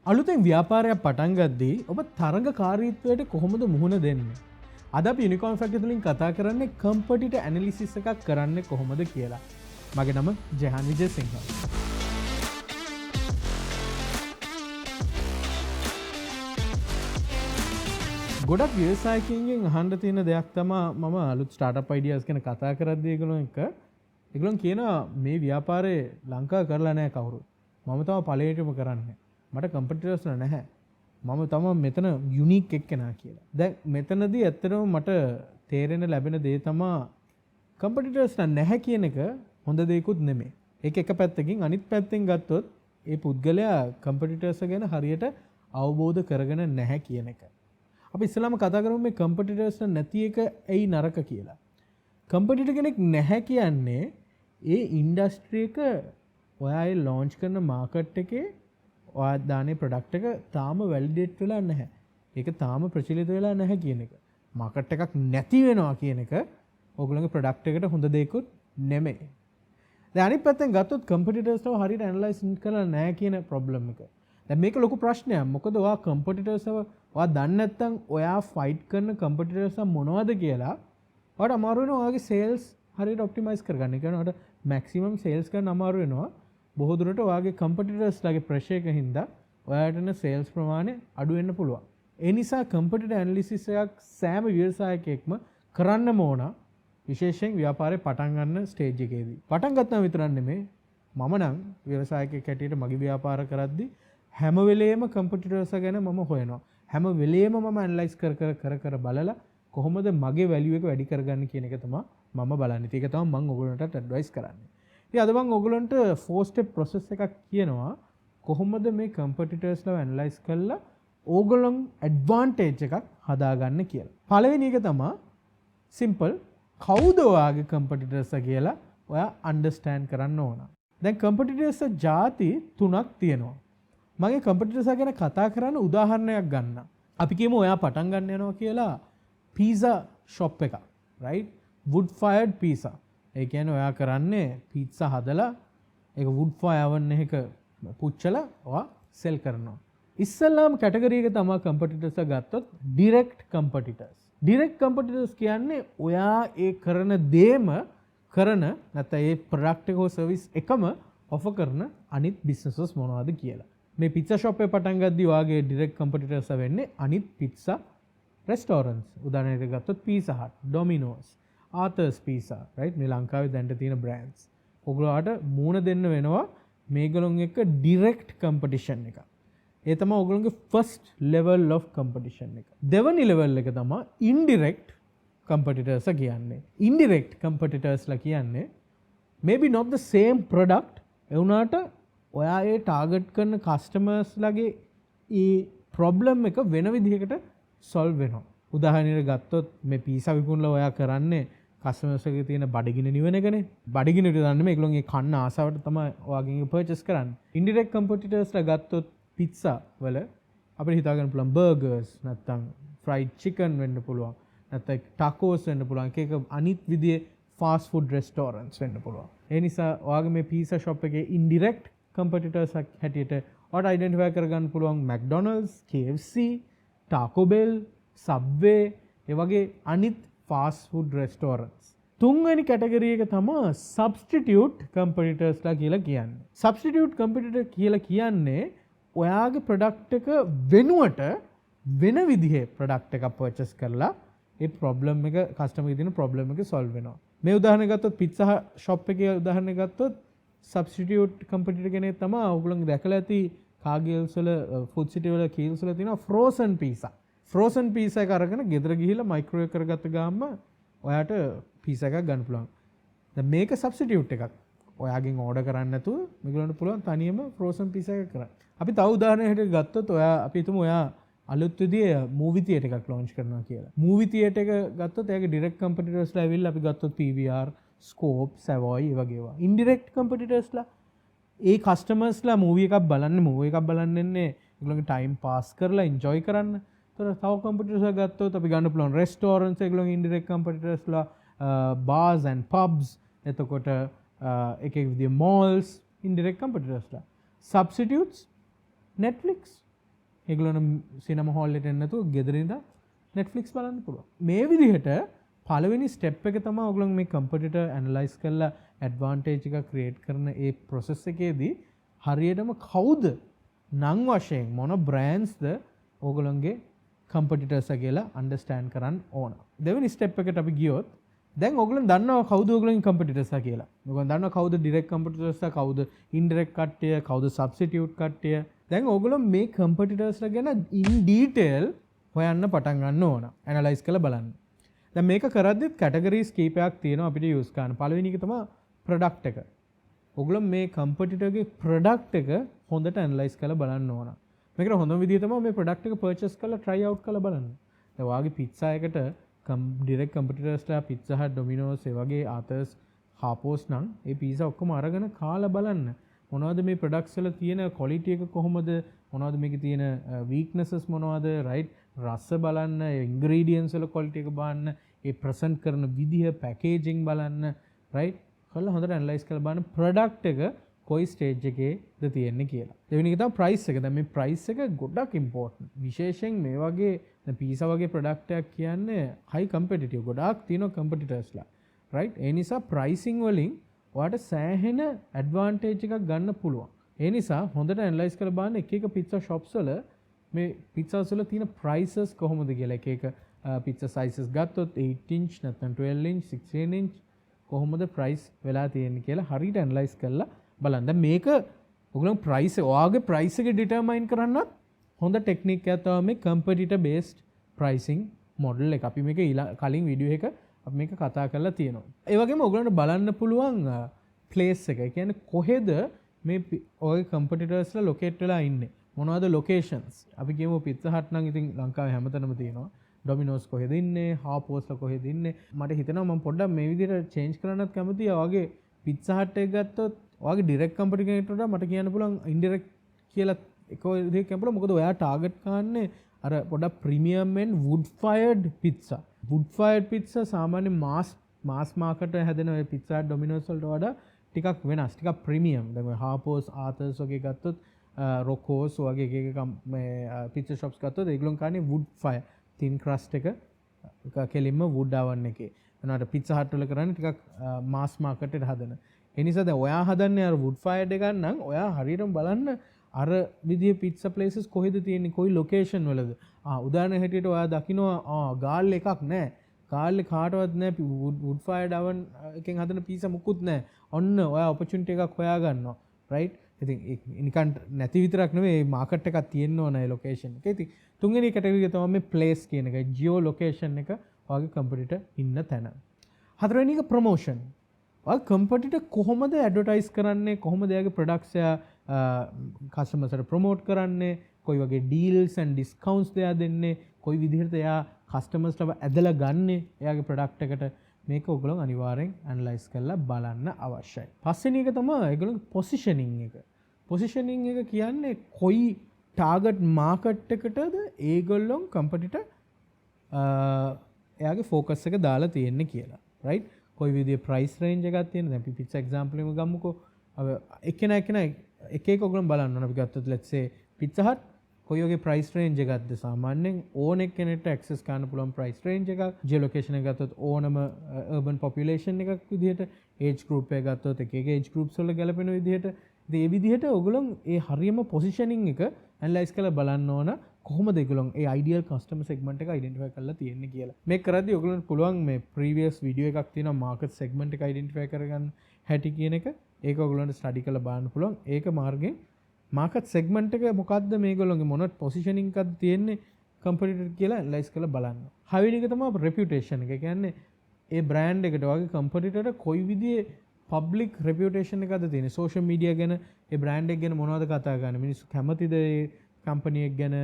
අලුතෙන් ව්‍යාපාරයක් පටන් ගද්දී ඔබ තරඟකාරීත්වයට කොහොමද මුහුණ දෙන්නේ? අද අපි යුනිකෝන් ෆැක්ටරි වලින් කතා කරන්නේ කම්පිටිටර් ඇනලිසිස් එකක් කරන්නේ කොහොමද කියලා. මගේ නම ජයහන් විජේසිංහ. ගොඩක් ව්‍යවසායකින්ගෙන් අහන්න තියෙන දෙයක් තමයි මම අලුත් ස්ටාර්ට්අප් අයිඩියාස් ගැන කතා කරද්දී ඒගොල්ලෝ කියනවා මේ ව්‍යාපාරේ ලංකාව කරලා නැහැ කවුරුත්. මම තව ඵලයටම කරන්නේ. මට කම්පිටිටර්ස් නැහැ. මම තමයි මෙතන යුනික් එක්කෙනා කියලා. දැන් මෙතනදී ඇත්තටම මට තේරෙන ලැබෙන දේ තමයි කම්පිටිටර්ස් නැහැ කියන එක හොඳ දෙයක්ුත් නෙමෙයි. ඒක එක පැත්තකින් අනිත් පැත්තෙන් ගත්තොත් ඒ පුද්ගලයා කම්පිටිටර්ස් ගැන හරියට අවබෝධ කරගෙන නැහැ කියන එක. අපි ඉස්සෙල්ලාම කතා කරමු මේ කම්පිටිටර්ස් නැති එක ඇයි නරක කියලා. කම්පිටිටර් කෙනෙක් නැහැ කියන්නේ ඒ ඉන්ඩස්ට්‍රි එක ඔයා ඒ ලොන්ච් කරන මාකට් එකේ ඔයා දානේ ප්‍රොඩක්ට් එක තාම වැලිඩේට් වෙලා නැහැ. ඒක තාම ප්‍රචලිත වෙලා නැහැ කියන එක. මාකට් එකක් නැති වෙනවා කියන එක ඔයගොල්ලෝගේ ප්‍රොඩක්ට් එකට හොඳ දෙයක්ුත් නෙමෙයි. දැන් අනිත් පැත්තෙන් ගත්තොත් කම්පිටිටර්ස්ව හරියට ඇනලයිස් කරලා නැහැ කියන ප්‍රොබ්ලම් එක. දැන් මේක ලොකු ප්‍රශ්නයක්. මොකද ඔයා කම්පිටිටර්ස්ව ඔයා දන්නේ නැත්නම් ඔයා ෆයිට් කරන කම්පිටිටර්ස් මොනවද කියලා ඔයාට අමාරු වෙනවා ඔයාගේ සේල්ස් හරියට ඔප්ටිමයිස් කරගන්න. ඒ කියන්නේ ඔයාට මැක්සිමම් සේල්ස් කරන්න අමාරු වෙනවා. බොහෝ දුරට ඔයාගේ කම්පිටිටර්ස්ලාගේ ප්‍රෙෂර් එකකින් හින්දා ඔයාට එන සේල්ස් ප්‍රමාණය අඩු වෙන්න පුළුවන්. ඒ නිසා කම්පිටිටර් ඇනලිසිස් එකක් සෑම ව්‍යවසායකයෙක්ම කරන්නම ඕන. විශේෂයෙන් ව්‍යාපාරේ පටන් ගන්න ස්ටේජ් එකේදී. පටන් ගත්තාම විතරක් නෙමෙයි මම නම් ව්‍යවසායකයෙක් හැටියට මගේ ව්‍යාපාර කරද්දී හැම වෙලේම කම්පිටිටර්ස් ගැන මම හොයනවා. හැම වෙලේම මම ඇනලයිස් කර බලලා කොහොමද මගේ වැලියු එක වැඩි කරගන්නේ කියන එක තමයි මම බලන්නේ. ඒක තමයි මම ඔයගොල්ලන්ට ඇඩ්වයිස් කරන්නේ. ඉතින් අද මම ඔයගොල්ලන්ට 4 step process එකක් කියනවා කොහොමද මේ කම්පිටිටර්ස්ලා ඇනලයිස් කරලා ඕගොල්ලන් ඇඩ්වාන්ටේජ් එකක් හදාගන්න කියලා. පළවෙනි එක තමයි සිම්පල් කවුද ඔයාගේ කම්පිටිටර්ස් කියලා ඔයා අන්ඩර්ස්ටෑන්ඩ් කරන්න ඕන. දැන් කම්පිටිටර්ස් ಜಾති 3ක් තියෙනවා. මගේ කම්පිටිටර්ස් ගැන කතා කරන්න උදාහරණයක් ගන්න. අපි කියමු ඔයා පටන් ගන්න යනවා කියලා පීසා ෂොප් එකක්. right? wood fired pizza. ඒ කියන්නේ ඔයා කරන්නේ පීට්සා හදලා ඒක wood fire oven එකක පුච්චලා ඔයා සෙල් කරනවා. ඉස්සෙල්ලාම කැටගරි එක තමයි කම්පිටිටර්ස් ගත්තොත් direct competitors. direct competitors කියන්නේ ඔයා ඒ කරන දේම කරන නැත්නම් ඒ ප්‍රොඩක්ට් එක හෝ සර්විස් එකම ඔෆර් කරන අනිත් බිස්නසස් මොනවද කියලා. මේ පිට්සා ෂොප් එක පටන් ගද්දී ඔයාගේ direct competitors වෙන්නේ අනිත් පිට්සා restaurants. උදාහරණයක් ගත්තොත් Pizza Hut, Domino's, Arthur's Pizza, right? මේ ලංකාවේ දැන්ට තියෙන brands. ඔයගොල්ලෝට මූණ දෙන්න වෙනවා මේගොල්ලොන් එක්ක direct competition එක. ඒ තමයි ඔයගොල්ලෝගේ first level of competition එක. දෙවෙනි level එක තමයි indirect competitors කියන්නේ. indirect competitors ලා කියන්නේ maybe not the same product ඒ වුණාට ඔයා ඒ ටාගට් කරන customers ලගේ ඒ problem එක වෙන විදිහකට solve වෙනවා. උදාහරණයක් ගත්තොත් මේ පීසා විකුණලා ඔයා කරන්නේ කස්ටමර්ස් එකේ තියෙන බඩගින නිවන එකනේ. බඩගින විතරන්නේ මේගොල්ලෝගේ කන්න ආසාවට තමයි ඔයාගෙන් පර්චේස් කරන්නේ. ඉන්ඩිරෙක්ට් කම්පිටිටර්ස්ලා ගත්තොත් පිට්සා වල අපිට හිතා ගන්න පුළුවන් බර්ගර්ස් නැත්නම් ෆ්‍රයිඩ් චිකන් වෙන්න පුළුවන්. නැත්නම් ටාකෝස් වෙන්න පුළුවන්. ඒක අනිත් විදිහේ ෆාස්ට් ෆුඩ් රෙස්ටෝරන්ට්ස් වෙන්න පුළුවන්. ඒ නිසා ඔයාගේ මේ පීසා ෂොප් එකේ ඉන්ඩිරෙක්ට් කම්පිටිටර්ස් හැටියට ඔයාට අයිඩෙන්ටිෆයි කරගන්න පුළුවන් McDonald's, KFC, Taco Bell, Subway ඒ වගේ අනිත් fast food restaurants. තුන්වෙනි කැටගරි එක තමයි substitute competitors ලා කියලා කියන්නේ. substitute competitor කියලා කියන්නේ ඔයාගේ product එක වෙනුවට වෙන විදිහේ product එකක් purchase කරලා ඒ problem එක customer ගේ තියෙන problem එක solve වෙනවා. මේ උදාහරණයක් ගත්තොත් pizza shop එකේ උදාහරණයක් ගත්තොත් substitute competitor කෙනෙක් තමයි ඔයගොල්ලෝ දැකලා ඇති කාගේල්ස් වල food city වල කීල්ස් වල තියෙන frozen pizza. ෆ්‍රෝසන් පීසා එක අරගෙන ගෙදර ගිහිල්ලා මයික්‍රෝවේව් කරගත්ත ගාම ඔයාට පීසා එකක් ගන්න පුළුවන්. දැන් මේක සබ්ස්ටිටියුට් එකක්. ඔයාගෙන් ඕඩර් කරන්න නැතුව මේගොල්ලන්ට පුළුවන් තනියම ෆ්‍රෝසන් පීසා එකක් කරන්න. අපි තව උදාහරණයකට ගත්තොත් ඔයා අපි හිතමු ඔයා අලුත් විදිහේ මූවි තියේටර් එකක් ලොන්ච් කරනවා කියලා. මූවි තියේටර් එක ගත්තොත් එයාගේ ඩිරෙක්ට් කම්පිටිටර්ස්ලා ඇවිල්ලා අපි ගත්තොත් PVR, Scope, Savoy ඒ වගේ ඒවා. ඉන්ඩිරෙක්ට් කම්පිටිටර්ස්ලා ඒ කස්ටමර්ස්ලා මූවි එකක් බලන්න එන්නේ ඒගොල්ලන්ගේ ටයිම් පාස් කරලා එන්ජොයි කරන්න. තව කම්පිටිටර්ස් ගත්තොත් අපි ගන්න පුළුවන් රෙස්ටෝරන්ට්ස් ඒගොල්ලෝගේ ඉන්ඩිරෙක්ට් කම්පිටිටර්ස්ලා bars and pubs එතකොට එක එක විදිහේ malls ඉන්ඩිරෙක්ට් කම්පිටිටර්ස්ලා. substitutes Netflix, ඒගොල්ලොන්ට සිනමා හෝල් එකට එන්න නැතුව ගෙදර ඉඳන් Netflix බලන්න පුළුවන්. මේ විදිහට පළවෙනි ස්ටෙප් එක තමයි ඔයගොල්ලෝ මේ කම්පිටිටර් ඇනලයිස් කරලා ඇඩ්වාන්ටේජ් එකක් ක්‍රියේට් කරන ඒ process එකේදී හරියටම කවුද නම් වශයෙන් මොන බ්‍රෑන්ඩ්ස්ද ඕගොල්ලන්ගේ කම්පිටිටර්ස් කියලා අන්ඩර්ස්ටෑන්ඩ් කරන්න ඕන. දෙවෙනි ස්ටෙප් එකට අපි ගියොත් දැන් ඔයගොල්ලන් දන්නවා කවුද ඔයගොල්ලන්ගේ කම්පිටිටර්ස් කියලා. ඔයගොල්ලන් දන්නවා කවුද ඩිරෙක්ට් කම්පිටිටර්ස් කවුද ඉන්ඩිරෙක්ට් කට්ටිය කවුද සබ්ස්ටිටියුට් කට්ටිය. දැන් ඔයගොල්ලෝ මේ කම්පිටිටර්ස්ලා ගැන ඉන් ඩීටේල් හොයන්න පටන් ගන්න ඕන. ඇනලයිස් කරලා බලන්න. දැන් මේක කරද්දිත් කැටගරිස් කීපයක් තියෙනවා අපිට යූස් කරන්න. පළවෙනි එක තමයි ප්‍රොඩක්ට් එක. ඔයගොල්ලෝ මේ කම්පිටිටර්ගේ ප්‍රොඩක්ට් එක හොඳට ඇනලයිස් කරලා බලන්න ඕන. මේකට හොඳම විදිය තමයි මේ ප්‍රොඩක්ට් එක පර්චේස් කරලා try out කරලා බලන්න. දැන් ඔයාගේ පිට්සා එකට ඩිරෙක්ට් කම්පිටිටර්ස්ලා පිට්සා හට් ඩොමිනෝස් ඒ වගේ ආතර්ස් හාපෝස් නම් ඒ පීසා ඔක්කොම අරගෙන කාලා බලන්න. මොනවද මේ ප්‍රොඩක්ට්ස් වල තියෙන ක්වොලිටි එක කොහොමද? මොනවද මේකේ තියෙන වීක්නසස් මොනවද? රයිට් රස බලන්න, ඉන්ග්‍රීඩියන්ට්ස් වල ක්වොලිටි එක බලන්න, ඒ ප්‍රසන්ට් කරන විදිහ, පැකේජින් බලන්න, රයිට්? කළා හොඳට ඇනලයිස් කරලා බලන්න ප්‍රොඩක්ට් එක කොයි ස්ටේජ් එකේද තියෙන්නේ කියලා. දෙවෙනි එක තමයි ප්‍රයිස් එක. දැන් මේ ප්‍රයිස් එක ගොඩක් ඉම්පෝටන්ට්. විශේෂයෙන් මේ වගේ දැන් පීසා වගේ ප්‍රොඩක්ට් එකක් කියන්නේ හයි කම්පිටිටිව්. ගොඩාක් තියෙනවා කම්පිටිටර්ස්ලා. රයිට්? ඒ නිසා ප්‍රයිසිං වලින් ඔයාට සෑහෙන ඇඩ්වාන්ටේජ් එකක් ගන්න පුළුවන්. ඒ නිසා හොඳට ඇනලයිස් කරලා බලන්න එක එක පිට්සා shops වල මේ පිට්සාස් වල තියෙන prices කොහොමද කියලා. එක එක පිට්සා sizes ගත්තොත් 8 inch නැත්නම් 12 inch 16 inch කොහොමද price වෙලා තියෙන්නේ කියලා හරියට ඇනලයිස් කරලා බලන්න. දැන් මේක ඔයගොල්ලෝ price ඔයාගේ price එක determine කරන්නත් හොඳ ටෙක්නික් එකක් තමයි මේ competitor based pricing model එක. අපි මේක කලින් වීඩියෝ එක අපි මේක කතා කරලා තියෙනවා. ඒ වගේම ඔයගොල්ලන්ට බලන්න පුළුවන් place එක. ඒ කියන්නේ කොහෙද මේ ඔයගේ competitors ලා locate වෙලා ඉන්නේ. මොනවද locations? අපි කියමු Pizza Hut නම් ඉතින් ලංකාවේ හැමතැනම තියෙනවා. Domino's කොහෙද ඉන්නේ? Harpo's කොහෙද ඉන්නේ? මට හිතෙනවා මම පොඩ්ඩක් මේ විදිහට change කරන්නත් කැමතියි. ඔයගේ Pizza Hut එක ගත්තොත් ඔයගේ direct competitor කෙනෙක්ට වඩා මට කියන්න පුළුවන් indirect කියලා එක විදිහක් කියන්න පුළුවන්. මොකද ඔයා target කරන්නේ අර පොඩක් premium and wood fired pizza. wood fired pizza සාමාන්‍ය mass market හැදෙන ඔය Pizza Hut Domino's වලට වඩා ටිකක් වෙනස්. ටිකක් premium. දැන් ඔය Harpo's Arthur's වගේ ගත්තොත් Rocco's වගේ එක මේ pizza shops ගත්තොත් ඒගොල්ලෝ කන්නේ wood fire thin crust එක කෙලින්ම wood oven එකේ. එනවාට Pizza Hut වල කරන්නේ ටිකක් mass market එකට හදන. ඒ නිසා දැන් ඔයා හදන්නේ අර wood fired එකක් නම් ඔයා හරියටම බලන්න අර විදිහේ pizza places කොහෙද තියෙන්නේ කොයි location වලද. උදාහරණ හැටියට ඔයා දකිනවා ගාල් එකක් නැහැ. ගාල් එක කාටවත් නැහැ wood fired oven එකෙන් හදන pizza මුකුත් නැහැ. ඔන්න ඔයා opportunity එකක් හොයා ගන්නවා. right? ඉතින් නිකන් නැති විතරක් නෙවෙයි මාකට් එකක් තියෙන්න ඕන ඒ ලොකේෂන් එක. ඉතින් තුන්වෙනි කැටගරිය තමයි මේ ප්ලේස් කියන එක. ජියෝ ලොකේෂන් එක ඔයාගේ කම්පිටිටර් ඉන්න තැන. හතරවෙනි එක ප්‍රොමෝෂන්. ඔයාගේ කම්පිටිටර් කොහොමද ඇඩ්වර්ටයිස් කරන්නේ? කොහොමද එයාගේ ප්‍රොඩක්ට්ස් කස්ටමර්ස්ට ප්‍රොමෝට් කරන්නේ? කොයි වගේ ඩීල්ස් ඇන්ඩ් ඩිස්කවුන්ට්ස් එයා දෙන්නේ? කොයි විදිහට එයා කස්ටමර්ස්ටව ඇදලා ගන්නේ එයාගේ ප්‍රොඩක්ට් එකට? මේක ඔයගොල්ලෝ අනිවාර්යෙන් ඇනලයිස් කරලා බලන්න අවශ්‍යයි. පස්වෙනි එක තමයි ඒගොල්ලෝගේ පොසිෂනින් එක. පොසිෂනින් එක කියන්නේ කොයි ටාගට් මාකට් එකටද ඒගොල්ලෝ කම්පිටිටර් එයාගේ ફોකස් එක දාලා තියෙන්නේ කියලා. රයිට්? කොයි විදිහේ ප්‍රයිස් රේන්ජ් එකක් තියෙනවද? දැන් අපි පිට්සා එක්සැම්පල් එකක් ගමුකෝ. එක්කෙනා එක එක ඔයගොල්ලෝ බලන්න ඕන. අපි ගත්තොත් let's say Pizza Hut කොයි වගේ ප්‍රයිස් රේන්ජ් එකක්ද සාමාන්‍යයෙන් ඕන එක්කෙනෙක්ට ඇක්සස් කරන්න පුළුවන් ප්‍රයිස් රේන්ජ් එකක්. ජියෝ ලොකේෂන් එක ගත්තොත් ඕනම urban population එකක් විදිහට age group එක ගත්තොත් එක එක age groups වල ගැලපෙන විදිහට ඉතින් ඒ විදිහට ඔයගොල්ලෝ ඒ හරියම positioning එක analyze කරලා බලන්න ඕන කොහොමද ඒගොල්ලෝ ඒ ideal customer segment එක identify කරලා තියෙන්නේ කියලා. මේක කරද්දී ඔයගොල්ලන්ට පුළුවන් මේ previous video එකක් තියෙනවා market segment එක identify කරගන්න හැටි කියන එක. ඒක ඔයගොල්ලන්ට study කරලා බලන්න පුළුවන්. ඒක මාර්ගයෙන් මාකට් සෙග්මන්ට් එක මොකක්ද මේගොල්ලෝගේ මොන පොසිෂනින් එකක්ද තියෙන්නේ කම්පිටිටර් කියලා ඇනලයිස් කරලා බලන්න. හයවෙනි එක තමයි රෙපියුටේෂන් එක. කියන්නේ ඒ බ්‍රෑන්ඩ් එකට වගේ කම්පිටිටර් කොයි විදිහේ පබ්ලික් රෙපියුටේෂන් එකක්ද තියෙන්නේ. සෝෂල් මීඩියා ගැන ඒ බ්‍රෑන්ඩ් එක ගැන මොනවද කතා කරන්නේ? මිනිස්සු කැමතිද ඒ කම්පැනි එක ගැන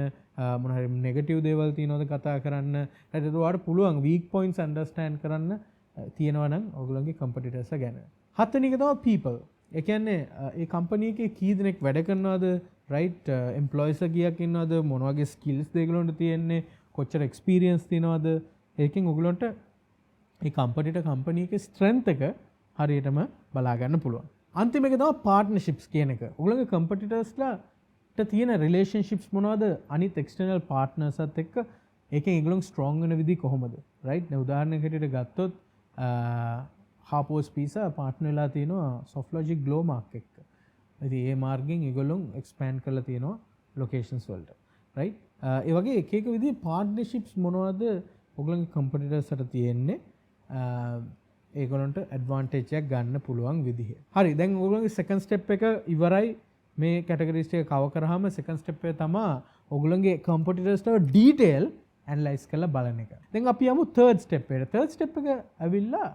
මොන හරි නෙගටිව් දේවල් තියෙනවද කතා කරන්න? ඒකට ඔයාලට පුළුවන් වීක් පොයින්ට්ස් අන්ඩර්ස්ටෑන්ඩ් කරන්න තියෙනවා නම් ඔයගොල්ලෝගේ කම්පිටිටර්ස් ගැන. හත්වෙනි එක තමයි people. ඒ කියන්නේ ඒ කම්පැනි එකේ කී දෙනෙක් වැඩ කරනවද? රයිට්? එම්ප්ලොයිස්ලා කීයක් ඉන්නවද? මොන වගේ ස්කිල්ස් දෙගලොන්ට තියෙන්නේ? කොච්චර එක්ස්පීරියන්ස් තියෙනවද? ඒකෙන් ඔයගලොන්ට මේ කම්පිටිටර් කම්පැනි එකේ ස්ට්‍රෙන්ත් එක හරියටම බලා ගන්න පුළුවන්. අන්තිම එක තමයි පාර්ට්නර්ෂිප්ස් කියන එක. ඔයගලගේ කම්පිටිටර්ස්ලාට තියෙන රිලේෂන්ෂිප්ස් මොනවද අනිත් එක්ස්ටර්නල් පාර්ට්නර්ස්ත් එක්ක ඒකෙන් ඒගොල්ලෝ ස්ට්‍රෝං වෙන විදි කොහොමද රයිට් දැන් උදාහරණයක් හැටියට ගත්තොත් හාපෝස් පීසා පාර්ට්නර් වෙලා තියෙනවා සොෆ්ට්ලොජික් ග්ලෝ මාක් එක්ක. ඉතින් ඒ මාර්ගෙන් ඒගොල්ලෝ එක්ස්පෑන්ඩ් කරලා තියෙනවා ලොකේෂන්ස් වලට රයිට් ඒ වගේ එක එක විදිහේ පාර්ට්නර්ෂිප්ස් මොනවද ඔයගොල්ලන්ගේ කම්පිටිටර්ස්ට තියෙන්නේ ඒගොල්ලන්ට ඇඩ්වාන්ටේජ් එකක් ගන්න පුළුවන් විදිහ. හරි දැන් ඔයගොල්ලන්ගේ සෙකන්ඩ් ස්ටෙප් එක ඉවරයි මේ කැටගරිස් ටික කවර් කරාම සෙකන්ඩ් ස්ටෙප් එක තමයි ඔයගොල්ලන්ගේ කම්පිටිටර්ස්ට ඩීටේල් ඇනලයිස් කරලා බලන එක. දැන් අපි යමු තර්ඩ් ස්ටෙප් එකට. තර්ඩ් ස්ටෙප් එක ඇවිල්ලා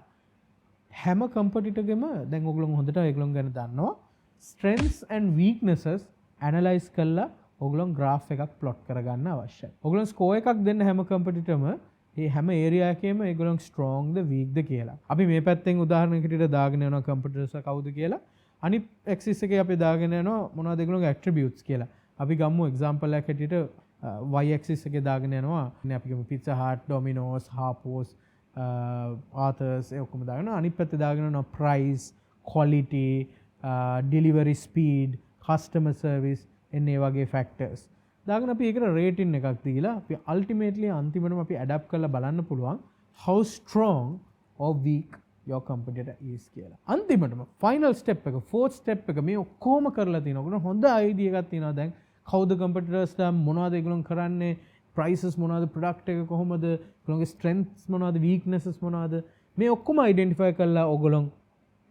හැම කම්පිටිටර්ගෙම දැන් ඔයගොල්ලෝ හොඳට ඒගොල්ලෝ ගැන දන්නවා strengths and weaknesses ඇනලයිස් කරලා ඔයගොල්ලෝ graph එකක් plot කරගන්න අවශ්‍යයි. ඔයගොල්ලෝ score එකක් දෙන්න හැම කම්පිටිටර්ම මේ හැම ඒරියා එකේම ඒගොල්ලෝ strong ද weak ද කියලා. අපි මේ පැත්තෙන් උදාහරණයකට දාගෙන යනවා කම්පිටිටර්ස් කවුද කියලා. අනිත් axis එකේ අපි දාගෙන යනවා මොනවද ඒගොල්ලෝගේ attributes කියලා. අපි ගමු example එකක් හැටියට y axis එකේ දාගෙන යනවා. අපි ගමු Pizza Hut, Domino's, Harpo's, Arthur's ඒ ඔක්කොම දාගෙන අනිත් පැත්තේ දාගෙන යනවා price, quality, delivery speed, customer service එන්නේ වගේ factors. දාගෙන අපි ඒකට rating එකක් දීලා අපි ultimately අන්තිමටම අපි adapt කරලා බලන්න පුළුවන් how strong or weak your competitor is කියලා. අන්තිමටම final step එක fourth step එක මේ ඔක්කොම කරලා තිනවා. ඔයගොල්ලෝ හොඳ idea එකක් තියෙනවා දැන් කවුද competitors ලා මොනවද ඒගොල්ලෝ කරන්නේ prices මොනවද product එක කොහොමද ඒගොල්ලෝගේ strengths මොනවද weaknesses මොනවද මේ ඔක්කොම identify කරලා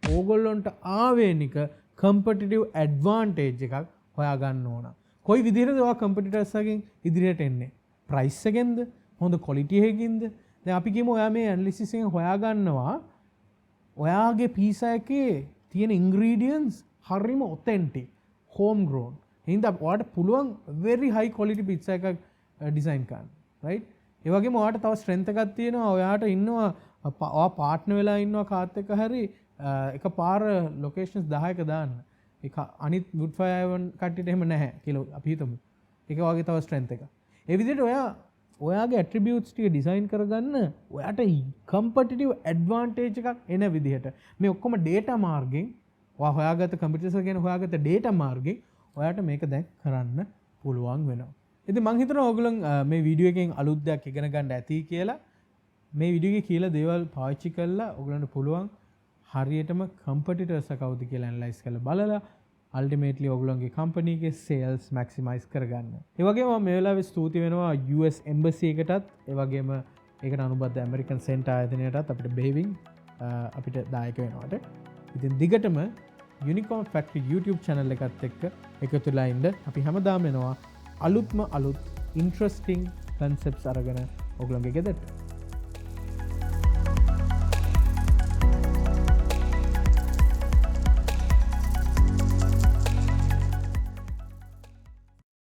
ඕගොල්ලොන්ට ආවේනික competitive advantage එකක් හොයා ගන්න ඕන. කොයි විදිහටද ඔයා competitors එකෙන් ඉදිරියට එන්නේ? price එකෙන්ද? හොඳ quality එකකින්ද? දැන් අපි කියමු ඔයා මේ analysis එකෙන් හොයා ගන්නවා ඔයාගේ pizza එකේ තියෙන ingredients හරිම authentic, home grown. එහෙනම් ඔයාට පුළුවන් very high quality pizza එකක් design කරන්න. right? ඒ වගේම ඔයාට තව strength එකක් තියෙනවා. ඔයාට ඉන්නවා ඔයා partner වෙලා ඉන්නවා කාත් එක්ක හරි එක පාර locations 10ක දාන්න. ඒක අනිත් wood fire කට්ටියට එහෙම නැහැ කියලා අපි හිතමු. ඒක වගේ තව strength එකක්. ඒ විදිහට ඔයාගේ attributes ටික design කරගන්න ඔයාට competitive advantage එකක් එන විදිහට මේ ඔක්කොම data මාර්ගෙන් ඔයා හොයාගත්ත competitors ගැන හොයාගත්ත data මාර්ගෙන් ඔයාට මේක දැන් කරන්න පුළුවන් වෙනවා. ඉතින් මම හිතනවා ඔයගොල්ලෝ මේ වීඩියෝ එකෙන් අලුත් දෙයක් ඉගෙන ගන්න ඇති කියලා. මේ වීඩියෝ එකේ කියලා දේවල් පාවිච්චි කරලා ඔයගොල්ලන්ට පුළුවන් හරියටම competitors කවුද කියලා analyze කරලා බලලා ultimately ඔයගොල්ලන්ගේ company එකේ sales maximize කරගන්න. ඒ වගේම මම මේ වෙලාවේ ස්තුති වෙනවා US embassy එකටත් ඒ වගේම ඒකට අනුබද්ධ American Center ආයතනයටත් අපිට බෙහෙවින් අපිට දායක වෙනවට. ඉතින් දිගටම Unicorn Factory YouTube channel එකත් එක්ක එකතු වෙලා ඉන්න අපි හැමදාම එනවා අලුත් interesting concepts අරගෙන ඔයගොල්ලන්ගේ ගෙදරට.